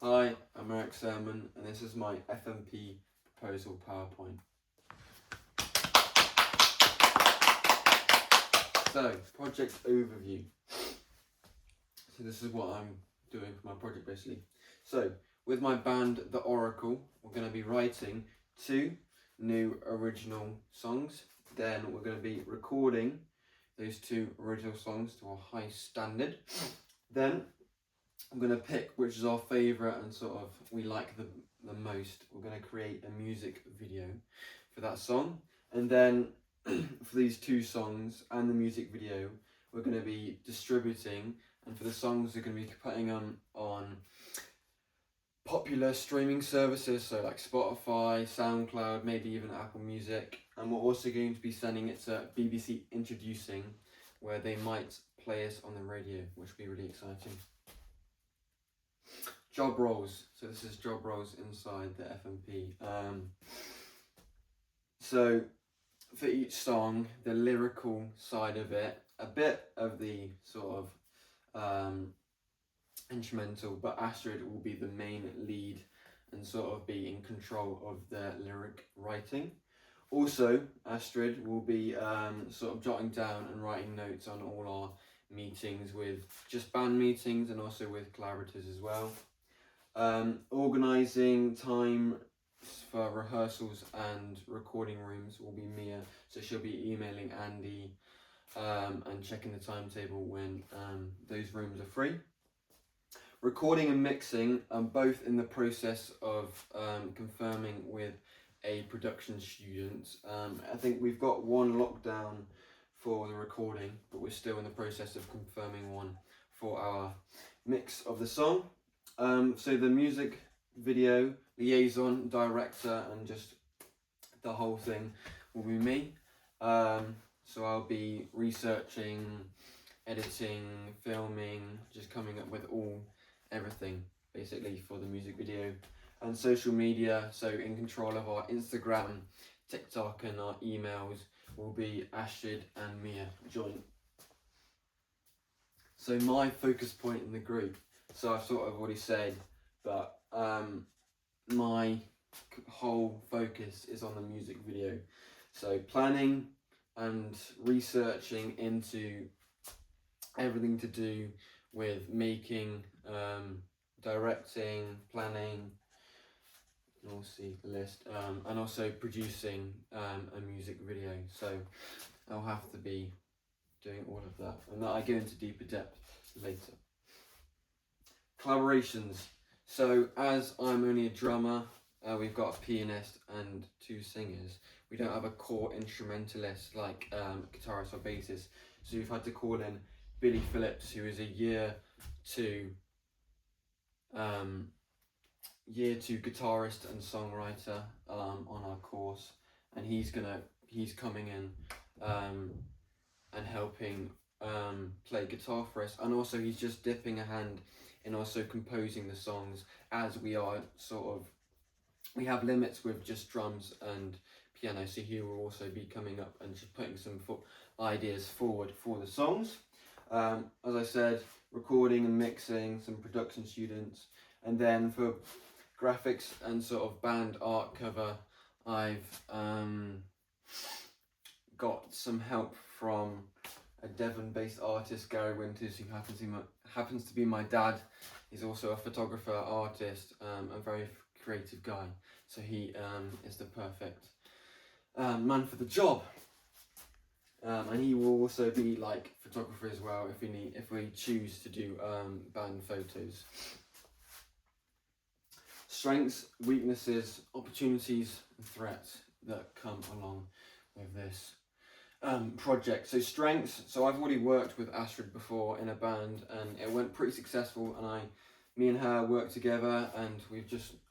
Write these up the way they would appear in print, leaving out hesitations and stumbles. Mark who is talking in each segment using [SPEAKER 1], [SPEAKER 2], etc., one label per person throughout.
[SPEAKER 1] Hi, I'm Merrick Surman, and this is my FMP proposal PowerPoint. So, project overview. So this is what I'm doing for my project basically. So, with my band, The Oracle, we're going to be writing 2 new original songs. Then we're going to be recording those 2 original songs to a high standard. Then I'm going to pick which is our favourite and sort of we like the most. We're going to create a music video for that song. And then for these 2 songs and the music video, we're going to be distributing. And for the songs, we're going to be putting them on popular streaming services, so like Spotify, SoundCloud, maybe even Apple Music. And we're also going to be sending it to BBC Introducing, where they might play us on the radio, which will be really exciting. Job roles. So this is job roles inside the FMP. So for each song, the lyrical side of it, a bit of the sort of instrumental, but Astrid will be the main lead and sort of be in control of the lyric writing. Also, Astrid will be sort of jotting down and writing notes on all our meetings, with just band meetings and also with collaborators as well. Organising time for rehearsals and recording rooms will be Mia, so she'll be emailing Andy and checking the timetable when those rooms are free. Recording and mixing, I'm both in the process of confirming with a production student. I think we've got one lockdown for the recording, but we're still in the process of confirming one for our mix of the song. So the music video, liaison, director, and just the whole thing will be me. So I'll be researching, editing, filming, just coming up with everything basically for the music video. And social media, so in control of our Instagram, TikTok and our emails will be Astrid and Mia joint. So my focus point in the group, so I've sort of already said, but my whole focus is on the music video. So planning and researching into everything to do with making, directing, planning, you'll see the list, and also producing a music video. So I'll have to be doing all of that, and that I go into deeper depth later. Collaborations. So as I'm only a drummer, we've got a pianist and 2 singers. We don't have a core instrumentalist like guitarist or bassist, so we've had to call in Billy Phillips, who is a year 2 guitarist and songwriter on our course, and he's coming in and helping play guitar for us, and also he's just dipping a hand in also composing the songs, as we have limits with just drums and piano, so he will also be coming up and just putting some ideas forward for the songs. As I said, recording and mixing, some production students, and then for graphics and sort of band art cover, I've got some help from a Devon-based artist, Gary Winters, who happens to be my dad. He's also a photographer, artist, a very creative guy. So he is the perfect man for the job. And he will also be like photographer as well if we choose to do band photos. Strengths, weaknesses, opportunities, and threats that come along with this project. So strengths. So I've already worked with Astrid before in a band, and it went pretty successful. And me and her worked together, and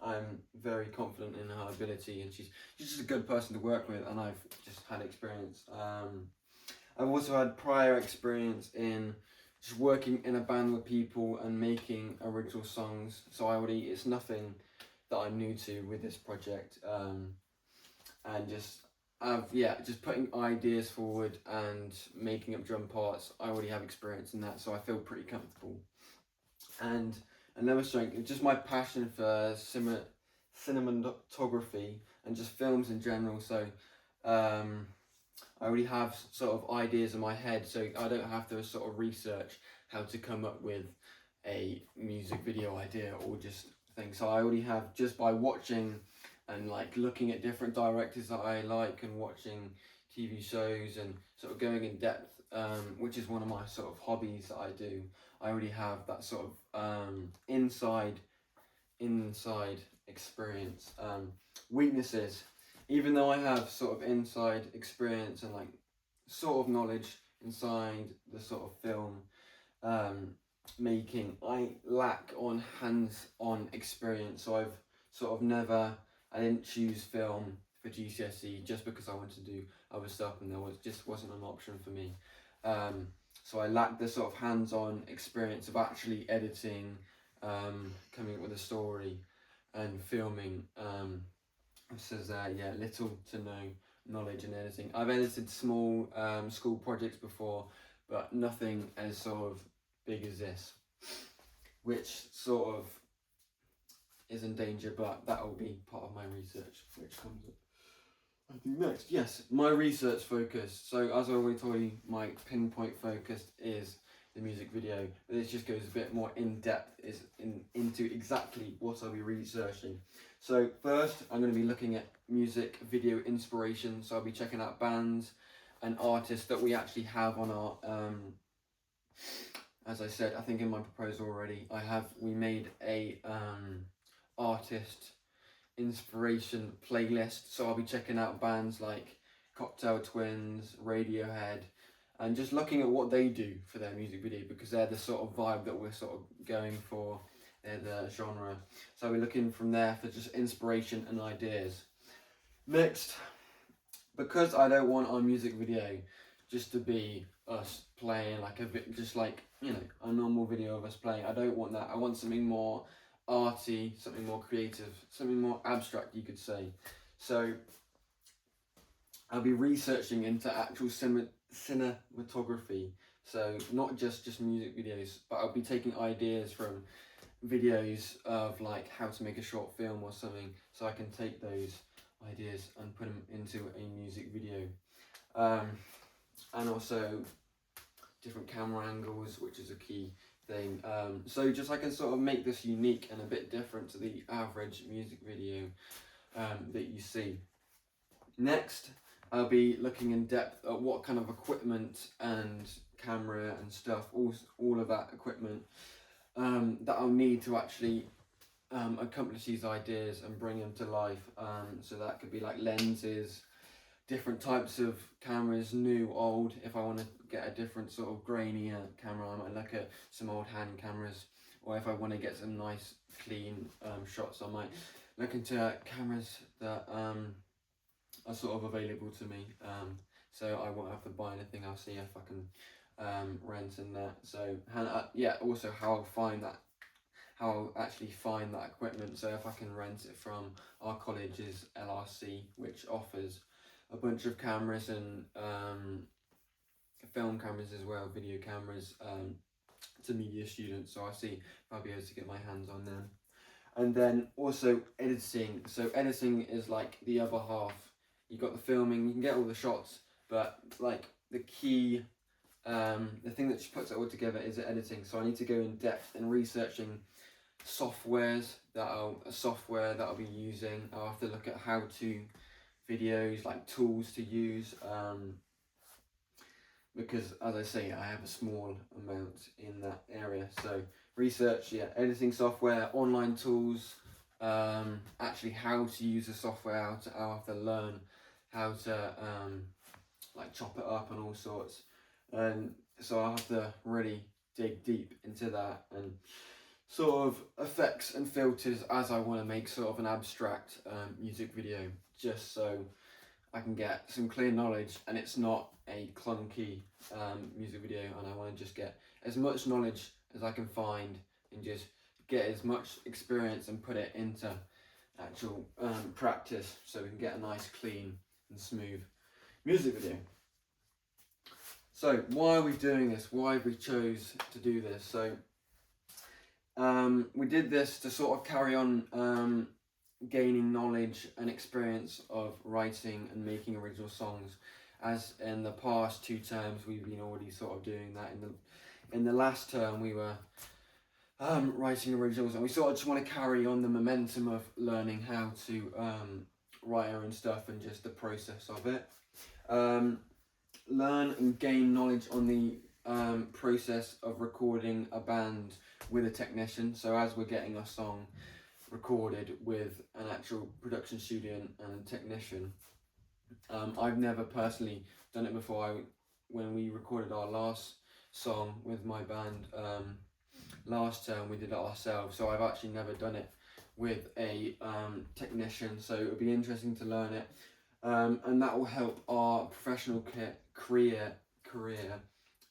[SPEAKER 1] I'm very confident in her ability, and she's just a good person to work with, and I've just had experience. I've also had prior experience in just working in a band with people and making original songs, so it's nothing that I'm new to with this project, and just putting ideas forward and making up drum parts. I already have experience in that, so I feel pretty comfortable. And another strength is just my passion for cinematography and just films in general. So I already have sort of ideas in my head, so I don't have to sort of research how to come up with a music video idea or just things. So I already have, just by watching and like looking at different directors that I like and watching TV shows and sort of going in depth, which is one of my sort of hobbies that I do. I already have that sort of inside experience. Weaknesses, even though I have sort of inside experience and like sort of knowledge inside the sort of film making, I lack on hands-on experience. So I've sort of never, I didn't choose film for GCSE just because I wanted to do other stuff and just wasn't an option for me. So I lacked the sort of hands-on experience of actually editing, coming up with a story and filming. It says yeah, little to no knowledge in editing. I've edited small school projects before, but nothing as sort of big as this, which sort of is in danger, but that will be part of my research, which comes up, I think, next. Yes, my research focus. So as I already told you, my pinpoint focus is the music video, but this just goes a bit more in depth into exactly what I'll be researching. So first, I'm going to be looking at music video inspiration. So I'll be checking out bands and artists that we actually have on our, as I said, I think in my proposal already, we made a artist inspiration playlist. So I'll be checking out bands like Cocktail Twins, Radiohead, and just looking at what they do for their music video, because they're the sort of vibe that we're sort of going for. They're the genre. So we're looking from there for just inspiration and ideas. Next, because I don't want our music video just to be us playing like just like, you know, a normal video of us playing. I don't want that. I want something more arty, something more creative, something more abstract, you could say. So I'll be researching into actual cinematography. So not just music videos, but I'll be taking ideas from videos of like how to make a short film or something, so I can take those ideas and put them into a music video. And also different camera angles, which is a key thing. So just I can sort of make this unique and a bit different to the average music video that you see. Next, I'll be looking in depth at what kind of equipment and camera and stuff, all of that equipment that I'll need to actually accomplish these ideas and bring them to life. So that could be like lenses, different types of cameras, new, old. If I want to get a different sort of grainier camera, I might look at some old hand cameras. Or if I want to get some nice clean shots, I might look into cameras that are sort of available to me. So I won't have to buy anything. I'll see if I can rent in that. So yeah, also how I'll actually find that equipment. So if I can rent it from our college's LRC, which offers a bunch of cameras and film cameras as well, video cameras to media students. So I'll see if I'll be able to get my hands on them. And then also editing. So editing is like the other half. You got the filming, you can get all the shots, but like the key, the thing that just puts it all together is the editing. So I need to go in depth in researching software that I'll be using. I'll have to look at how-to videos, like tools to use, because as I say, I have a small amount in that area. So research, yeah, editing software, online tools, actually how to use the software, I'll have to learn how to like chop it up and all sorts, and so I'll have to really dig deep into that, and sort of effects and filters as I want to make sort of an abstract music video, just so I can get some clear knowledge and it's not a clunky music video, and I want to just get as much knowledge as I can find and just get as much experience and put it into actual practice, so we can get a nice clean and smooth music video. So why are we doing this? Why have we chose to do this? So we did this to sort of carry on gaining knowledge and experience of writing and making original songs, as in the past 2 terms we've been already sort of doing that. In the last term we were writing originals, and we sort of just want to carry on the momentum of learning how to write our own stuff and just the process of it. Learn and gain knowledge on the process of recording a band with a technician. So as we're getting our song recorded with an actual production studio and a technician, I've never personally done it before. When we recorded our last song with my band last term, we did it ourselves, so I've actually never done it with a technician, so it'll be interesting to learn it, and that will help our professional career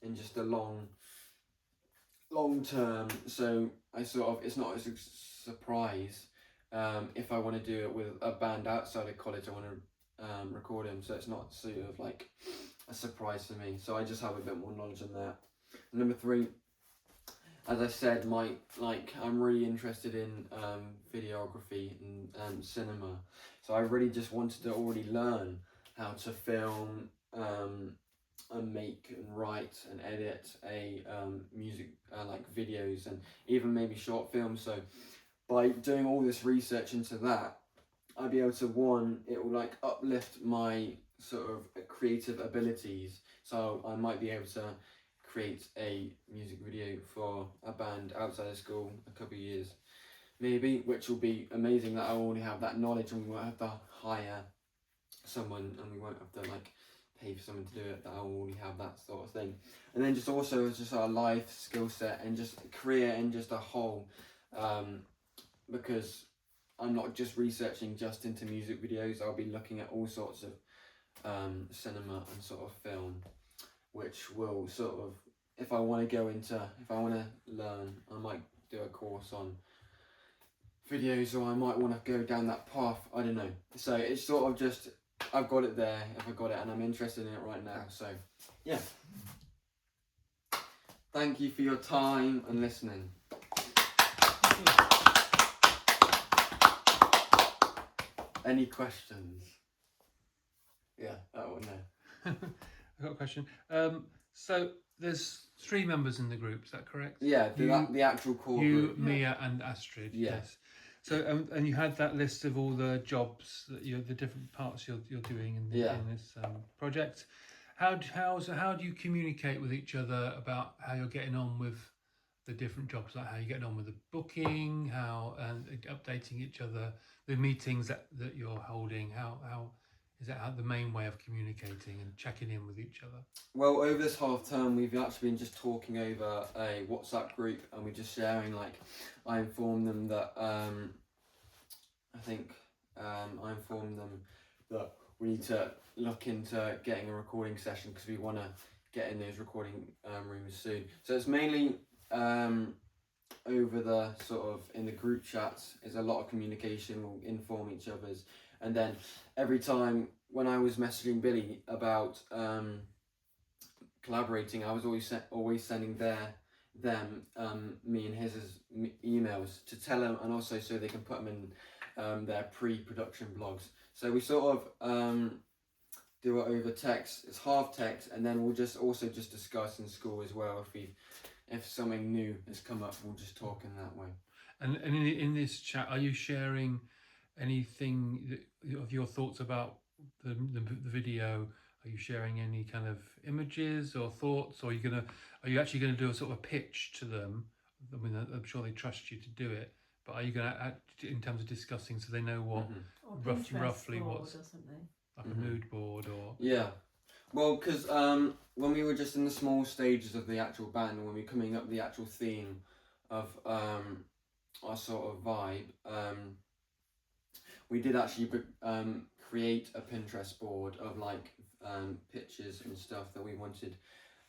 [SPEAKER 1] in just a long term. So it's not a surprise if I want to do it with a band outside of college. I want to record him, so it's not sort of like a surprise for me, so I just have a bit more knowledge on that. And number 3, as I said, I'm really interested in videography and cinema, so I really just wanted to already learn how to film and make and write and edit a music like videos and even maybe short films. So by doing all this research into that, I'd be able to, one, it will like uplift my sort of creative abilities, so I might be able to create a music video for a band outside of school a couple of years maybe, which will be amazing that I already have that knowledge, and we won't have to hire someone, and we won't have to like pay for someone to do it, that I already have that sort of thing. And then just also just our life skill set and just career in just a whole, because I'm not just researching just into music videos, I'll be looking at all sorts of cinema and sort of film, which will sort of, if I want to learn, I might do a course on videos, or I might want to go down that path, I don't know. So it's sort of just, I've got it there if I got it, and I'm interested in it right now. So yeah, thank you for your time and listening. Any questions? Yeah, that one there.
[SPEAKER 2] I've got a question. So there's 3 members in the group, is that correct?
[SPEAKER 1] Yeah, the actual core
[SPEAKER 2] you,
[SPEAKER 1] group.
[SPEAKER 2] Mia and Astrid.
[SPEAKER 1] Yeah.
[SPEAKER 2] Yes. So and you had that list of all the jobs that the different parts you're doing in this project. How do you communicate with each other about how you're getting on with the different jobs, like how you're getting on with the booking, and updating each other, the meetings that you're holding? How is that the main way of communicating and checking in with each other?
[SPEAKER 1] Well, over this half term, we've actually been just talking over a WhatsApp group, and we're just sharing, like, I informed them that, I informed them that we need to look into getting a recording session, because we want to get in those recording rooms soon. So it's mainly over the sort of, in the group chats, is a lot of communication, we'll inform each other's. And then every time when I was messaging Billy about collaborating, I was always sending me and his emails to tell him, and also so they can put them in their pre-production blogs. So we sort of do it over text. It's half text, and then we'll just discuss in school as well. If something new has come up, we'll just talk in that way.
[SPEAKER 2] And in this chat, are you sharing anything of your thoughts about the video? Are you sharing any kind of images or thoughts, or are you actually going to do a sort of a pitch to them? I mean, I'm sure they trust you to do it, but are you going to act in terms of discussing, so they know what roughly what's
[SPEAKER 3] or something,
[SPEAKER 2] like a mood board or?
[SPEAKER 1] Yeah, well, because when we were just in the small stages of the actual band, and when we were coming up with the actual theme of our sort of vibe, we did actually create a Pinterest board of like pictures and stuff that we wanted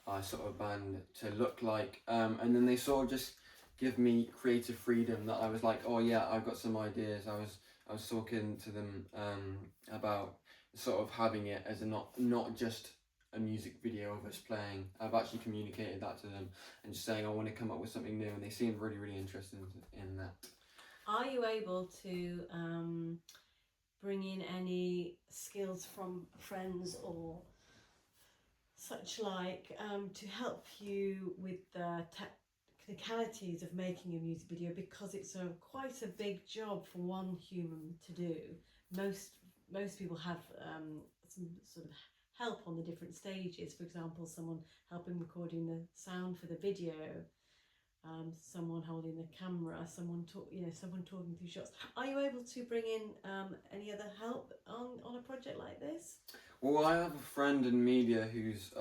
[SPEAKER 1] our sort of band to look like, and then they sort of just give me creative freedom, that I was like, oh yeah, I've got some ideas. I was talking to them about sort of having it as not just a music video of us playing. I've actually communicated that to them and just saying I want to come up with something new, and they seemed really interested in that.
[SPEAKER 3] Are you able to bring in any skills from friends or such like to help you with the technicalities of making a music video, because it's quite a big job for one human to do? Most people have some sort of help on the different stages. For example, someone helping recording the sound for the video, someone holding the camera, someone talking through shots. Are you able to bring in any other help on a project like this?
[SPEAKER 1] Well, I have a friend in media who's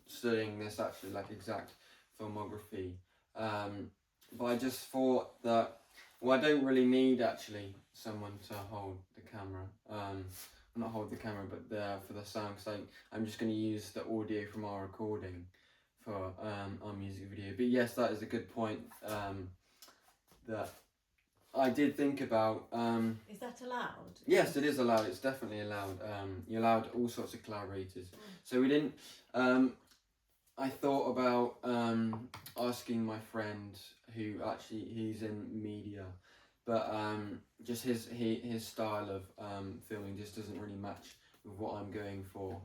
[SPEAKER 1] studying this, actually, like exact filmography. But I just thought that, well, I don't really need actually someone to hold the camera. Not hold the camera, but for the sound, because I'm just going to use the audio from our recording for our music video. But yes, that is a good point that I did think about.
[SPEAKER 3] Is that allowed?
[SPEAKER 1] Yes, it is allowed. It's definitely allowed. You're allowed all sorts of collaborators. So we didn't. I thought about asking my friend, who actually he's in media, but just his style of filming just doesn't really match with what I'm going for.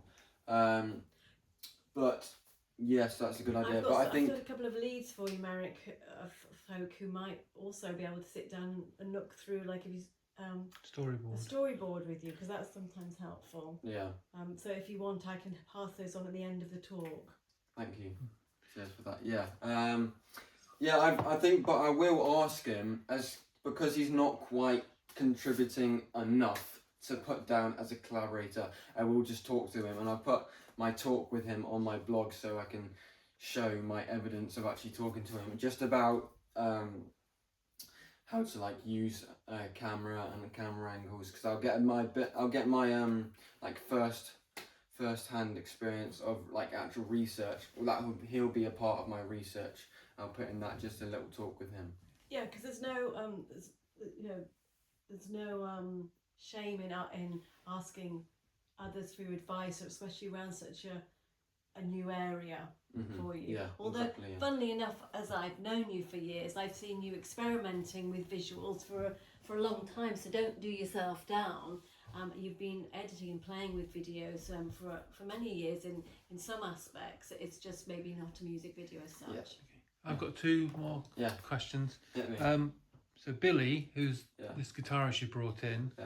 [SPEAKER 1] But yes, that's a good idea.
[SPEAKER 3] I've got a couple of leads for you, Merrick, of folk who might also be able to sit down and look through, like if you storyboard with you, because that's sometimes helpful.
[SPEAKER 1] Yeah.
[SPEAKER 3] So if you want, I can pass those on at the end of the talk.
[SPEAKER 1] Thank you. Cheers for that. Yeah. Yeah. I think, but I will ask him, because he's not quite contributing enough to put down as a collaborator. I will just talk to him, and I'll put my talk with him on my blog so I can show my evidence of actually talking to him, just about how to like use a camera and camera angles, because I'll get my like first-hand experience of like actual research. Well, he'll be a part of my research. I'll put in that just a little talk with him.
[SPEAKER 3] Yeah, because there's no shame in asking others for advice, especially around such a new area for you.
[SPEAKER 1] Yeah,
[SPEAKER 3] although
[SPEAKER 1] exactly, yeah.
[SPEAKER 3] Funnily enough, as I've known you for years, I've seen you experimenting with visuals for a long time, so don't do yourself down. You've been editing and playing with videos for many years in some aspects. It's just maybe not a music video as such.
[SPEAKER 1] Yeah.
[SPEAKER 2] I've got two more questions.
[SPEAKER 1] Yeah.
[SPEAKER 2] So Billy, who's this guitarist you brought in.
[SPEAKER 1] Yeah.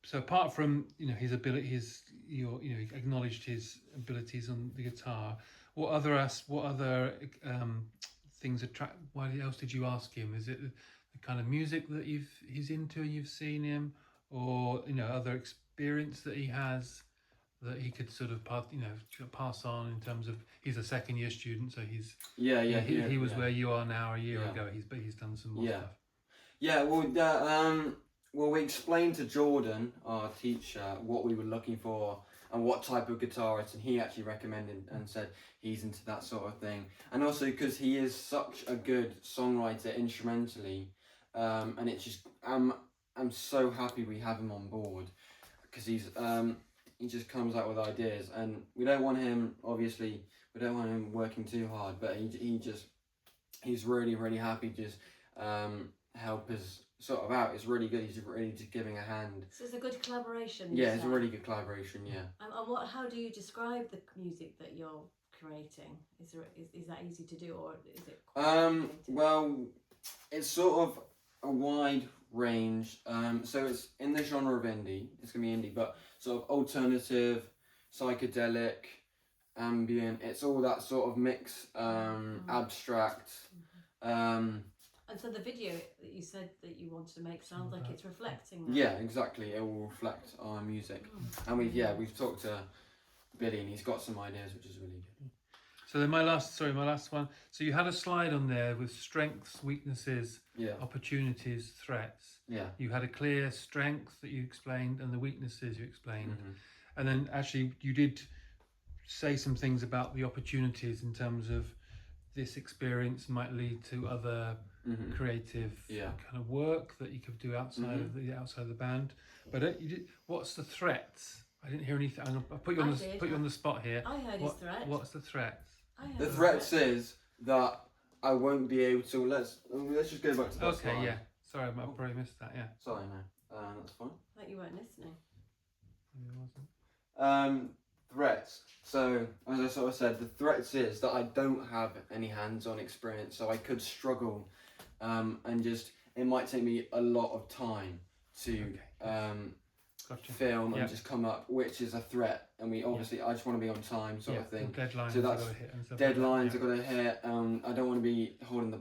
[SPEAKER 2] So apart from his ability, he acknowledged his abilities on the guitar. What other things attract? Why else did you ask him? Is it the kind of music that he's into and you've seen him, or other experience that he has that he could sort of pass on in terms of, he's a second year student, so he's he was where you are now a year ago. He's done some more stuff.
[SPEAKER 1] Yeah, well, we explained to Jordan, our teacher, what we were looking for and what type of guitarist, and he actually recommended and said he's into that sort of thing. And also because he is such a good songwriter instrumentally, and it's just I'm so happy we have him on board, because he just comes out with ideas, and we don't want him working too hard, but he's really, really happy just help us sort of out. It's really good. He's really just giving a hand.
[SPEAKER 3] So it's a good collaboration.
[SPEAKER 1] Yeah, it's a really good collaboration. Yeah.
[SPEAKER 3] And how do you describe the music that you're creating? Is that easy to do, or is it
[SPEAKER 1] well, it's sort of a wide range. So it's in the genre of indie. It's gonna be indie, but sort of alternative, psychedelic, ambient. It's all that sort of mix. Abstract.
[SPEAKER 3] And so the video that you said that you wanted to make sounds like it's reflecting that.
[SPEAKER 1] Yeah, exactly. It will reflect our music. And we've talked to Billy, and he's got some ideas, which is really good.
[SPEAKER 2] So then my last one. So you had a slide on there with strengths, weaknesses, opportunities, threats.
[SPEAKER 1] Yeah.
[SPEAKER 2] You had a clear strength that you explained and the weaknesses you explained. And then actually you did say some things about the opportunities in terms of this experience might lead to other creative kind of work that you could do outside of the band. But what's the threats? I didn't hear anything. I'll put you on put you on the spot here.
[SPEAKER 3] I heard his threat.
[SPEAKER 2] What's the threat?
[SPEAKER 1] The threat says that I won't be able to. Let's just go back to that
[SPEAKER 2] Okay,
[SPEAKER 1] slide.
[SPEAKER 2] yeah. Sorry, I probably missed that. Yeah.
[SPEAKER 1] Sorry, no. That's fine.
[SPEAKER 3] Like you weren't listening.
[SPEAKER 2] Maybe I wasn't.
[SPEAKER 1] Threats. So, as I sort of said, the threats is that I don't have any hands-on experience, so I could struggle, and just it might take me a lot of time to
[SPEAKER 2] Gotcha.
[SPEAKER 1] film and just come up, which is a threat. And we obviously, I just want to be on time, sort of thing.
[SPEAKER 2] Deadlines.
[SPEAKER 1] So that's
[SPEAKER 2] got to hit and stuff
[SPEAKER 1] deadlines.
[SPEAKER 2] like that,
[SPEAKER 1] I've got to hit. I don't want to be holding the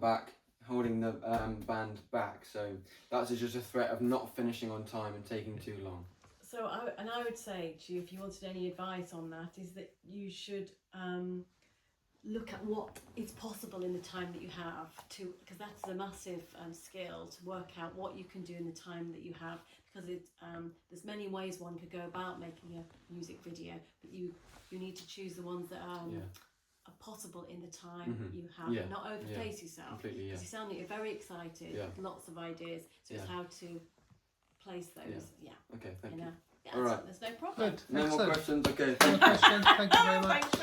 [SPEAKER 1] band back. So that's just a threat of not finishing on time and taking too long.
[SPEAKER 3] So I would say to you, if you wanted any advice on that, is that you should look at what is possible in the time that you have to, because that's a massive skill to work out what you can do in the time that you have, because there's many ways one could go about making a music video, but you need to choose the ones that are possible in the time you have, not overpace yourself,
[SPEAKER 1] Completely,
[SPEAKER 3] because you sound like you're very excited, lots of ideas, so it's how to place those,
[SPEAKER 1] Okay, thank you.
[SPEAKER 3] Yeah,
[SPEAKER 1] All right.
[SPEAKER 3] there's no problem.
[SPEAKER 2] Good.
[SPEAKER 1] No more
[SPEAKER 2] Excellent.
[SPEAKER 1] questions. Okay.
[SPEAKER 2] No questions. Thank you very much.
[SPEAKER 3] Thank